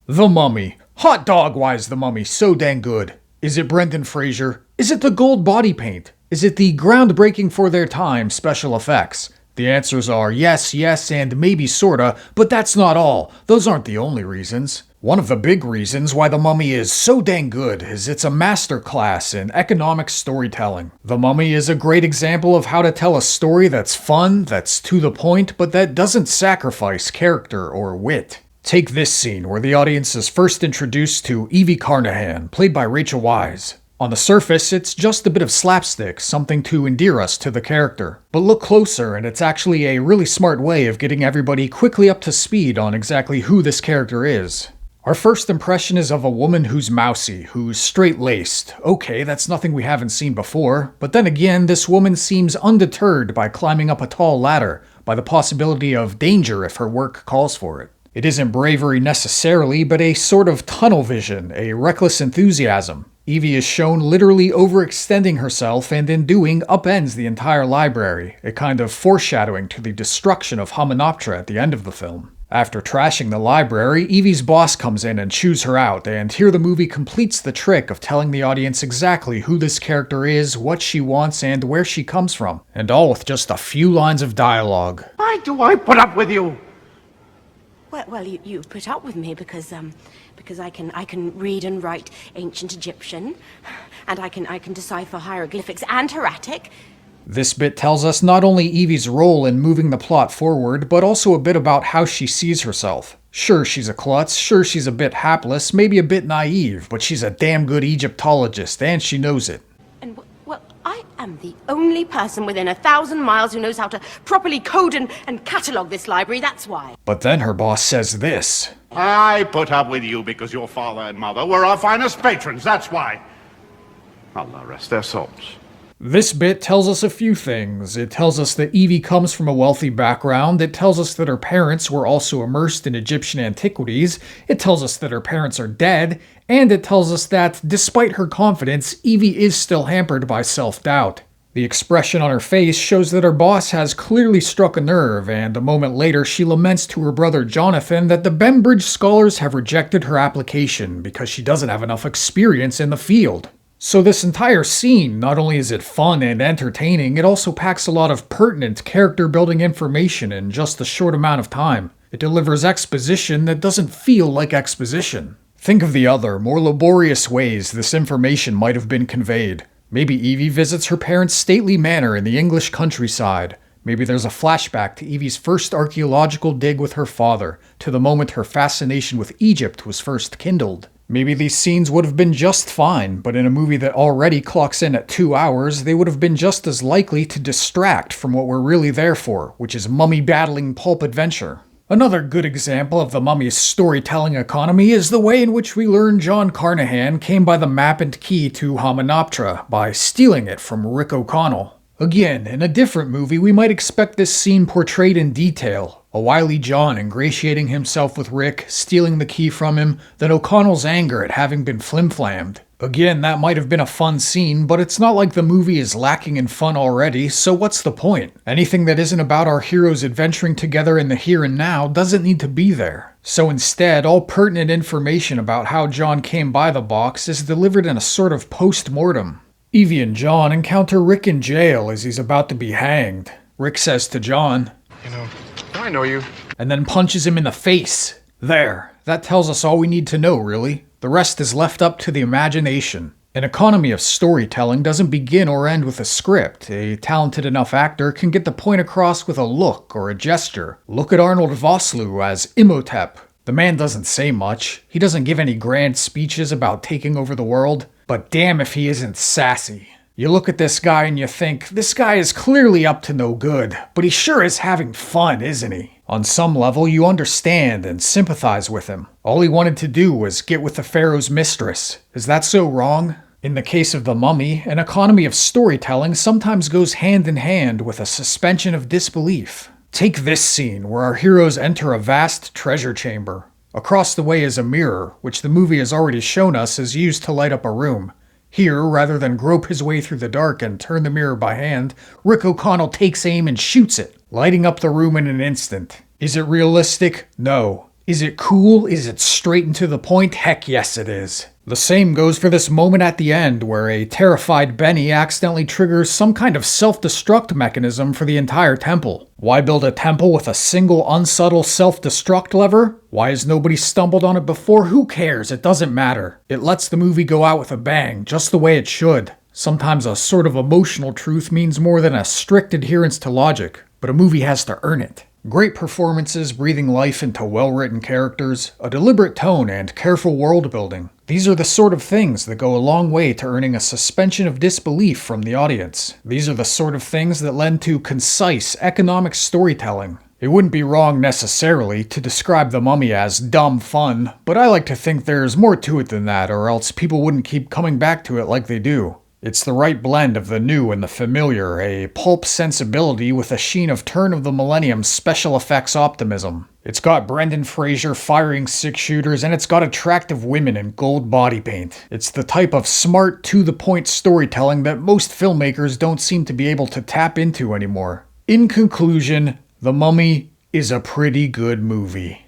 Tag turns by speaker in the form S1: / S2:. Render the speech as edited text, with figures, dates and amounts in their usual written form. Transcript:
S1: The Mummy. Hot dog, why is The Mummy so dang good? Is it Brendan Fraser? Is it the gold body paint? Is it the groundbreaking for their time special effects? The answers are yes, yes, and maybe sorta, but that's not all. Those aren't the only reasons. One of the big reasons why The Mummy is so dang good is it's a masterclass in economic storytelling. The Mummy is a great example of how to tell a story that's fun, that's to the point, but that doesn't sacrifice character or wit. Take this scene where the audience is first introduced to Evie Carnahan, played by Rachel Weisz. On the surface, it's just a bit of slapstick, something to endear us to the character. But look closer, and it's actually a really smart way of getting everybody quickly up to speed on exactly who this character is. Our first impression is of a woman who's mousy, who's straight-laced. Okay, that's nothing we haven't seen before, but then again, this woman seems undeterred by climbing up a tall ladder, by the possibility of danger if her work calls for it. It isn't bravery necessarily, but a sort of tunnel vision, a reckless enthusiasm. Evie is shown literally overextending herself and in doing upends the entire library, a kind of foreshadowing to the destruction of Hamunaptra at the end of the film. After trashing the library, Evie's boss comes in and chews her out, and here the movie completes the trick of telling the audience exactly who this character is, what she wants, and where she comes from, and all with just a few lines of dialogue.
S2: Why do I put up with you?
S3: Well, you put up with me because I can read and write ancient Egyptian, and I can decipher hieroglyphics and hieratic.
S1: This bit tells us not only Evie's role in moving the plot forward, but also a bit about how she sees herself. Sure, she's a klutz, sure she's a bit hapless, maybe a bit naive, but she's a damn good Egyptologist, and she knows it.
S3: And, well, I am the only person within 1,000 miles who knows how to properly code and catalogue this library, that's why.
S1: But then her boss says this.
S2: I put up with you because your father and mother were our finest patrons, that's why. Allah rest their souls.
S1: This bit tells us a few things. It tells us that Evie comes from a wealthy background, it tells us that her parents were also immersed in Egyptian antiquities, it tells us that her parents are dead, and it tells us that, despite her confidence, Evie is still hampered by self-doubt. The expression on her face shows that her boss has clearly struck a nerve, and a moment later she laments to her brother Jonathan that the Bembridge scholars have rejected her application because she doesn't have enough experience in the field. So this entire scene, not only is it fun and entertaining, it also packs a lot of pertinent character-building information in just a short amount of time. It delivers exposition that doesn't feel like exposition. Think of the other, more laborious ways this information might have been conveyed. Maybe Evie visits her parents' stately manor in the English countryside. Maybe there's a flashback to Evie's first archaeological dig with her father, to the moment her fascination with Egypt was first kindled. Maybe these scenes would have been just fine, but in a movie that already clocks in at 2 hours, they would have been just as likely to distract from what we're really there for, which is mummy-battling pulp adventure. Another good example of the Mummy's storytelling economy is the way in which we learn John Carnahan came by the map and key to Hamunaptra by stealing it from Rick O'Connell. Again, in a different movie, we might expect this scene portrayed in detail. A wily John ingratiating himself with Rick, stealing the key from him, then O'Connell's anger at having been flim-flammed. Again, that might have been a fun scene, but it's not like the movie is lacking in fun already, so what's the point? Anything that isn't about our heroes adventuring together in the here and now doesn't need to be there. So instead, all pertinent information about how John came by the box is delivered in a sort of post-mortem. Evie and John encounter Rick in jail as he's about to be hanged. Rick says to John,
S4: "You know, I know you."
S1: And then punches him in the face. There. That tells us all we need to know, really. The rest is left up to the imagination. An economy of storytelling doesn't begin or end with a script. A talented enough actor can get the point across with a look or a gesture. Look at Arnold Vosloo as Imhotep. The man doesn't say much. He doesn't give any grand speeches about taking over the world. But damn if he isn't sassy. You look at this guy and you think, this guy is clearly up to no good, but he sure is having fun, isn't he? On some level, you understand and sympathize with him. All he wanted to do was get with the Pharaoh's mistress. Is that so wrong? In the case of The Mummy, an economy of storytelling sometimes goes hand in hand with a suspension of disbelief. Take this scene where our heroes enter a vast treasure chamber. Across the way is a mirror, which the movie has already shown us is used to light up a room. Here, rather than grope his way through the dark and turn the mirror by hand, Rick O'Connell takes aim and shoots it, lighting up the room in an instant. Is it realistic? No. Is it cool? Is it straight and to the point? Heck yes it is. The same goes for this moment at the end where a terrified Benny accidentally triggers some kind of self-destruct mechanism for the entire temple. Why build a temple with a single unsubtle self-destruct lever? Why has nobody stumbled on it before? Who cares? It doesn't matter. It lets the movie go out with a bang, just the way it should. Sometimes a sort of emotional truth means more than a strict adherence to logic, but a movie has to earn it. Great performances breathing life into well-written characters, a deliberate tone, and careful world building. These are the sort of things that go a long way to earning a suspension of disbelief from the audience. These are the sort of things that lend to concise, economic storytelling. It wouldn't be wrong necessarily to describe The Mummy as dumb fun, but I like to think there's more to it than that, or else people wouldn't keep coming back to it like they do. It's the right blend of the new and the familiar, a pulp sensibility with a sheen of turn of the millennium special effects optimism. It's got Brendan Fraser firing 6-shooters, and it's got attractive women in gold body paint. It's the type of smart, to-the-point storytelling that most filmmakers don't seem to be able to tap into anymore. In conclusion, The Mummy is a pretty good movie.